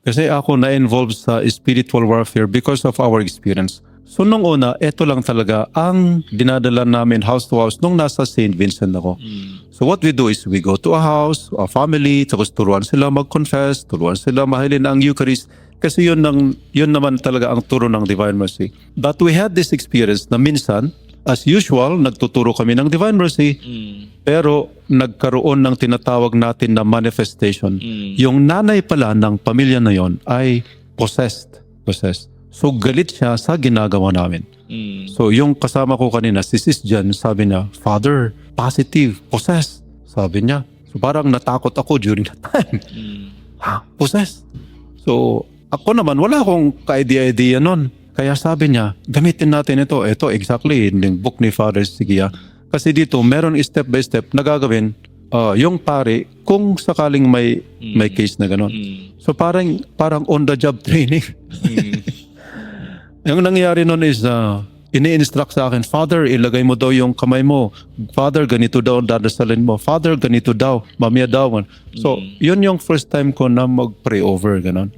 Kasi ako na-involved sa spiritual warfare because of our experience. So nung una, ito lang talaga ang dinadala namin house to house nung nasa St. Vincent ako. So what we do is we go to a house, a family, tapos turuan sila mag-confess, turuan sila mahalin ang Eucharist. Kasi yun naman talaga ang turo ng Divine Mercy. But we had this experience na minsan, as usual, nagtuturo kami ng Divine Mercy, pero nagkaroon ng tinatawag natin na manifestation. Yung nanay pala ng pamilya na yon ay possessed. So galit siya sa ginagawa namin. So yung kasama ko kanina, si Sis Jan, sabi niya, Father, positive, possessed. Sabi niya. So parang natakot ako during that time. Ha? Possessed? So ako naman, wala akong ka-idea nun. Kaya sabi niya, gamitin natin ito. Ito exactly yung book ni Father Sikia. Kasi dito, meron step by step na gagawin yung pare kung sakaling may case na gano'n. So parang on the job training. Yung nangyari nun is, ini-instruct sa akin, Father, ilagay mo daw yung kamay mo. Father, ganito daw dadasalin mo. Father, ganito daw. Mamaya daw. So, yun yung first time ko na mag-pray over, gano'n.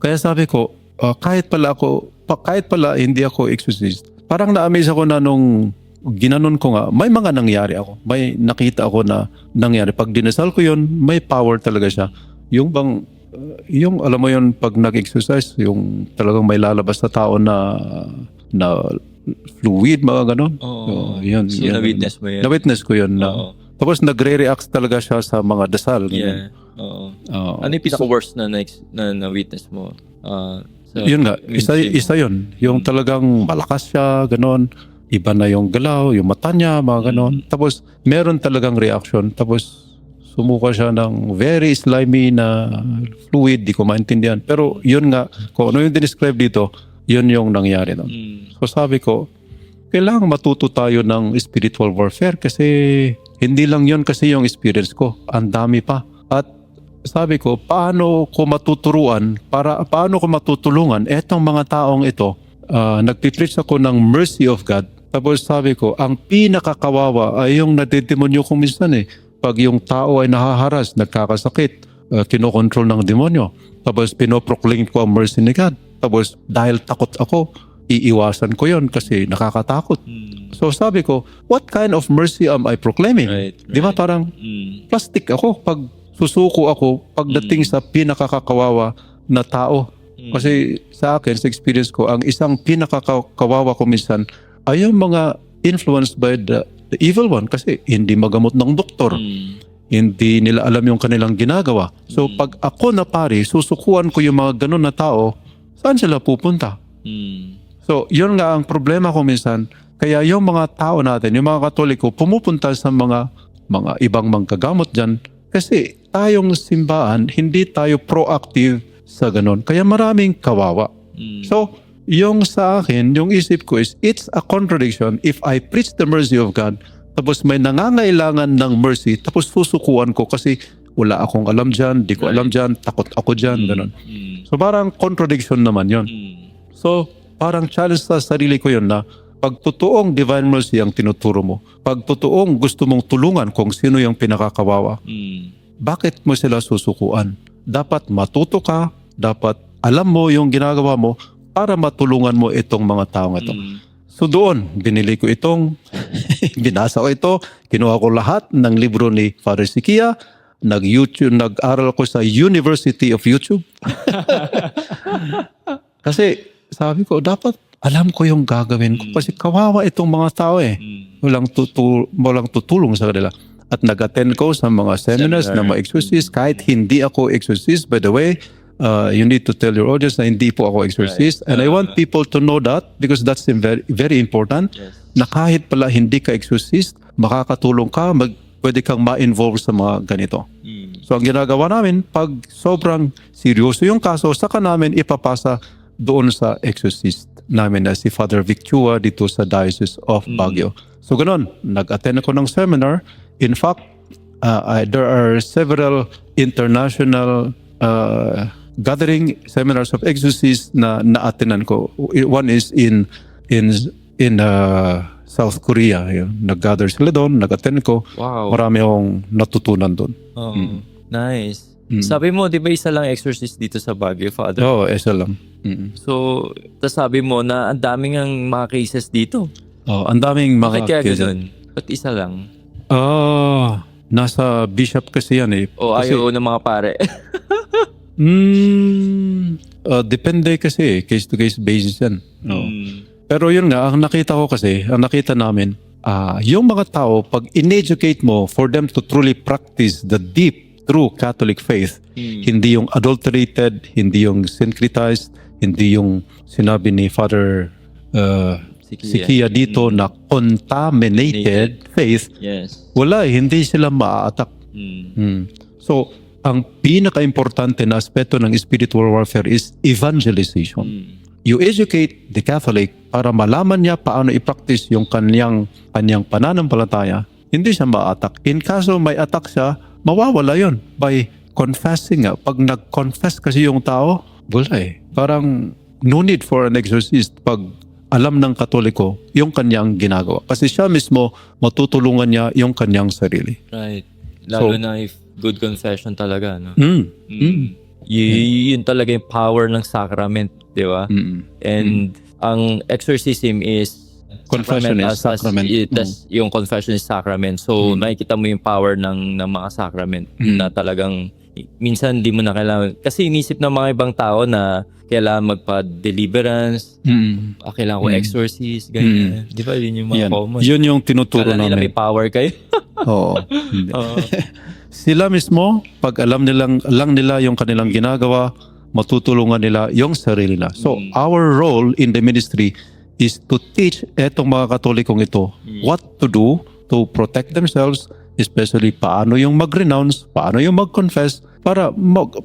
Kaya sabi ko, kahit pala hindi ako exorcist, parang na-amaze ako na nung ginanon ko nga, may mga nangyari ako. May nakita ako na nangyari. Pag dinasal ko yun, may power talaga siya. Yung bang, yung alam mo yun, pag nag-exercise, yung talagang may lalabas na tao na fluid, mga ganon. Oo. Yun, So, yun. na-witness mo yun? Na-witness ko yun. Oo. Tapos nagre-react talaga siya sa mga dasal. Yeah. Oo. Oo. Ano yung pinaka-worst na na-witness mo? Yun nga, isa yun. Yung talagang malakas siya, ganon. Iba na yung galaw, yung mata niya, mga ganon. Tapos meron talagang reaction. Tapos sumuka siya ng very slimy na fluid, di ko maintindihan. Pero yun nga, kung ano yung describe dito, yun yung nangyari nun. So sabi ko, kailangan matuto tayo ng spiritual warfare kasi hindi lang yun kasi yung experience ko. Ang dami pa. At sabi ko, paano ko matutulungan etong mga taong ito? Nagpipreach ako ng mercy of God. Tapos sabi ko, ang pinakakawawa ay yung nadidemonyo ko minsan eh. Pag yung tao ay nahaharas, nagkakasakit, kinokontrol ng demonyo. Tapos pinoproclaim ko ang mercy ni God. Tapos dahil takot ako, iiwasan ko yon kasi nakakatakot. So sabi ko, what kind of mercy am I proclaiming? Right. Di ba parang plastic ako pag susuko ako pagdating sa pinakakakawawa na tao. Kasi sa akin, sa experience ko, ang isang pinakakawawa ko minsan ay yung mga influenced by the evil one kasi hindi magamot ng doktor. Hindi nila alam yung kanilang ginagawa. So pag ako na pari, susukuan ko yung mga ganun na tao, saan sila pupunta? So yun nga ang problema ko minsan. Kaya yung mga tao natin, yung mga Katoliko, pumupunta sa mga ibang manggagamot dyan kasi tayong simbahan, hindi tayo proactive sa ganun. Kaya maraming kawawa. So, yung sa akin, yung isip ko is, it's a contradiction if I preach the mercy of God, tapos may nangangailangan ng mercy, tapos susukuan ko kasi wala akong alam dyan, di ko alam dyan, takot ako dyan, ganun. So, parang contradiction naman yon. So, parang challenge sa sarili ko yun na pag totoong divine mercy ang tinuturo mo, pag totoong gusto mong tulungan kung sino yung pinakakawawa, bakit mo sila susukuan? Dapat matuto ka, dapat alam mo yung ginagawa mo para matulungan mo itong mga taong ito. So doon, binili ko itong, binasa ko ito, kinuha ko lahat ng libro ni Father Sikia, nag-aral ko sa University of YouTube. Kasi sabi ko, dapat alam ko yung gagawin ko kasi kawawa itong mga tao eh. Walang tutulong sa kanila. At nag-attend ko sa mga seminars na mga exorcist. Kahit hindi ako exorcist, by the way, you need to tell your audience na hindi po ako exorcist. And I want people to know that because that's very, very important. Na kahit pala hindi ka exorcist, makakatulong ka, pwede kang ma-involve sa mga ganito. So ang ginagawa namin, pag sobrang seryoso yung kaso, saka namin ipapasa doon sa exorcist namin na si Father Victua dito sa Diocese of Baguio. So ganun, nag-attend ako ng seminar. In fact, there are several international gathering seminars of exorcists na na-attendan ko. One is in South Korea. Nag-gather sila doon, nag-attend ko. Wow. Marami akong natutunan doon. Nice. Sabi mo, di ba isa lang exorcist dito sa Baguio, Father? Oo, isa lang. So, tas sabi mo na ang daming ang mga cases dito. Ang daming Bakit mga kaya cases. ganun? Ba't isa lang? Nasa bishop kasi yan eh. O Kasi, ayaw ng mga pare? depende kasi case to case basis yan. No. Mm. Pero yun nga, ang nakita namin, yung mga tao, pag in-educate mo for them to truly practice the deep, true Catholic faith, hindi yung adulterated, hindi yung syncretized, hindi yung sinabi ni Father Sikia dito na contaminated faith, Yes. wala hindi sila maa-attack. So, ang pinaka-importante na aspeto ng spiritual warfare is evangelization. You educate the Catholic para malaman niya paano i-practice yung kanyang pananampalataya, hindi siya ma-attack. In kaso may attack siya, mawawala yon by confessing nga. Pag nag-confess kasi yung tao, wala eh. Parang no need for an exorcist pag alam ng Katoliko yung kanyang ginagawa. Kasi siya mismo matutulungan niya yung kanyang sarili. Right. Lalo So, na if good confession talaga, no? Yun talaga yung power ng sacrament, di ba? And ang exorcism is Confession is sacrament. Yung confession is sacrament. So, nakikita mo yung power ng mga sacrament na talagang minsan di mo na kailangan. Kasi inisip ng mga ibang tao na kailangan magpa-deliverance, kailangan ko exorcist, ganyan. Di ba? Yun yung mga common. Yun yung tinuturo Kala nila namin. may power kayo. Oo. Hindi. Sila mismo, pag alam nila yung kanilang ginagawa, matutulungan nila yung sarili nila. So, our role in the ministry is to teach etong mga Katolikong ito what to do to protect themselves, especially paano yung mag-renounce, paano yung mag-confess, para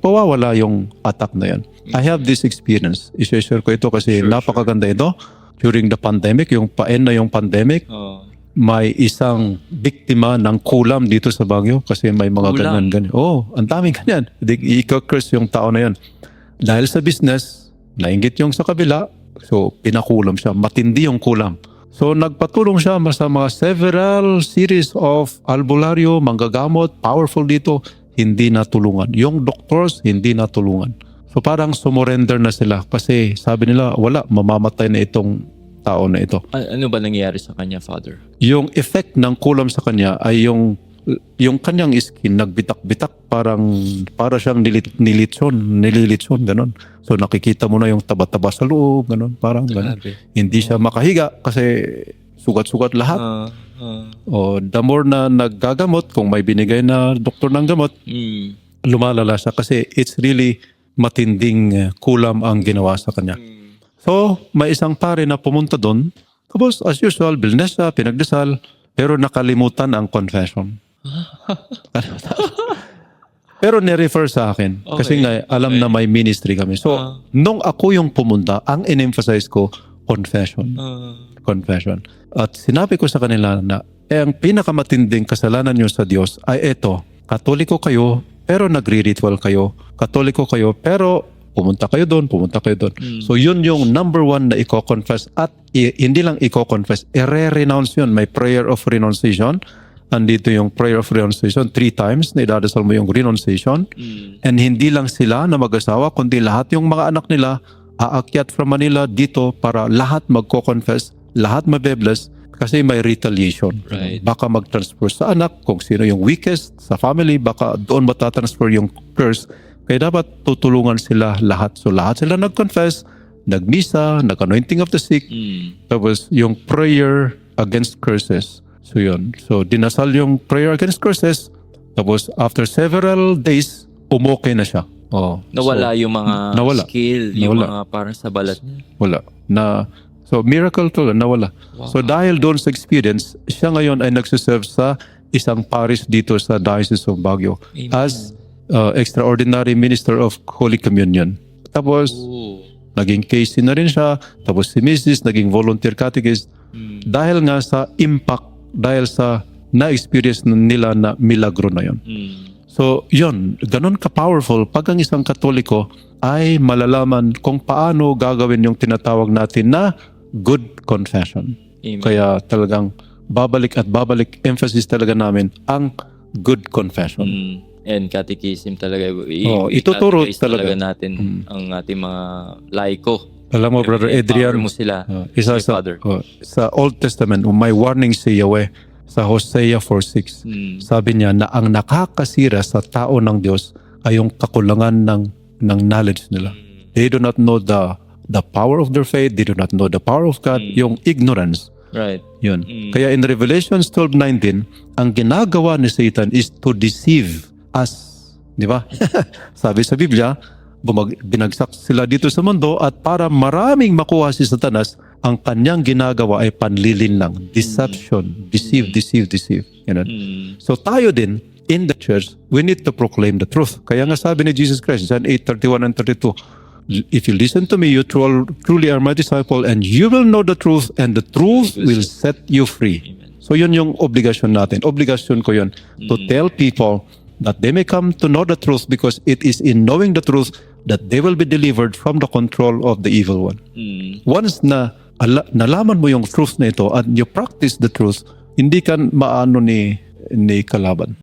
pawawala yung attack na yan. I have this experience. I-share ko ito kasi napakaganda ito. During the pandemic, yung pandemic, may isang biktima ng kulam dito sa Baguio kasi may mga ganyan. Ang daming ganyan. I-curse yung tao na yan. Dahil sa business, nainggit yung sa kabila, so pinakulam siya. Matindi yung kulam. So nagpatulong siya sa mga several series of albularyo, manggagamot, powerful dito, hindi natulungan. Yung doctors, hindi natulungan. So parang sumurrender na sila kasi sabi nila, wala, mamamatay na itong tao na ito. Ano ba nangyayari sa kanya, Father? Yung effect ng kulam sa kanya ay yung kanyang skin nagbitak-bitak, para siyang nililitson, ganun. So nakikita mo na yung taba-taba sa loob, ganun, parang ganun. Hindi siya makahiga kasi sugat-sugat lahat. The more na naggagamot, kung may binigay na doktor ng gamot, lumalala siya kasi it's really matinding kulam ang ginawa sa kanya. So, may isang pare na pumunta doon. Tapos, as usual, bilnes siya, pinagdasal, pero nakalimutan ang confession. Pero ni-refer sa akin. Kasi nga, alam na may ministry kami. So, nung ako yung pumunta, ang in-emphasize ko, confession. Confession. At sinabi ko sa kanila na, ang pinakamatinding kasalanan nyo sa Diyos ay ito, Katoliko kayo, pero nagre-ritual kayo. Katoliko kayo, pero pumunta kayo doon. So yun yung number one na i-confess at hindi lang i-confess, i-renounce yun. May prayer of renunciation. Andito yung prayer of renunciation 3 times na idadasal mo yung renunciation. And hindi lang sila na mag-asawa, kundi lahat yung mga anak nila aakyat from Manila dito para lahat magko-confess, lahat mabe-bless kasi may retaliation. Right. Baka mag-transfer sa anak, kung sino yung weakest sa family, baka doon matatransfer yung curse. Kaya dapat tutulungan sila lahat. So lahat sila nag-confess, nag-misa, nag-anointing of the sick, tapos yung prayer against curses. So yun. So dinasal yung prayer against curses, tapos after several days, umokay na siya. Nawala yung mga skill, yung mga parang sa balat niya. Wala. So miracle to, nawala. Wow. So dahil doon sa experience, siya ngayon ay nagsiserve sa isang parish dito sa Diocese of Baguio. Amen. As extraordinary minister of Holy Communion. Tapos, naging KC na rin siya. Tapos si Mrs. naging volunteer catechist. Dahil nga sa impact, dahil sa na-experience nila na milagro na yon. So, yun, ganun ka-powerful pag ang isang Katoliko ay malalaman kung paano gagawin yung tinatawag natin na good confession. Amen. Kaya talagang babalik emphasis talaga namin ang good confession. and catechism talaga. Ituturo i-catechize talaga. natin ang ating mga laiko. Alam mo, Brother Empower Adrian, mo sila. isa Say, Father. sa Old Testament, may warning si Yahweh sa Hosea 4:6. Sabi niya na ang nakakasira sa tao ng Diyos ay yung kakulangan ng knowledge nila. They do not know the power of their faith, they do not know the power of God, yung ignorance. Right. Yun. Kaya in Revelations 12:19, ang ginagawa ni Satan is to deceive us. Di ba? Sabi sa Biblia, binagsak sila dito sa mundo at para maraming makuha si Satanas, ang kanyang ginagawa ay panlilinlang, deception, deceive. Ganun. So tayo din, in the church, we need to proclaim the truth. Kaya nga sabi ni Jesus Christ, John 8:31 and 32, if you listen to me, you truly are my disciple, and you will know the truth, and the truth will set you free. So yun yung obligasyon natin. Obligasyon ko yun, to tell people that they may come to know the truth, because it is in knowing the truth that they will be delivered from the control of the evil one. Once na nalaman mo yung truth na ito at you practice the truth, hindi ka maano ni kalaban.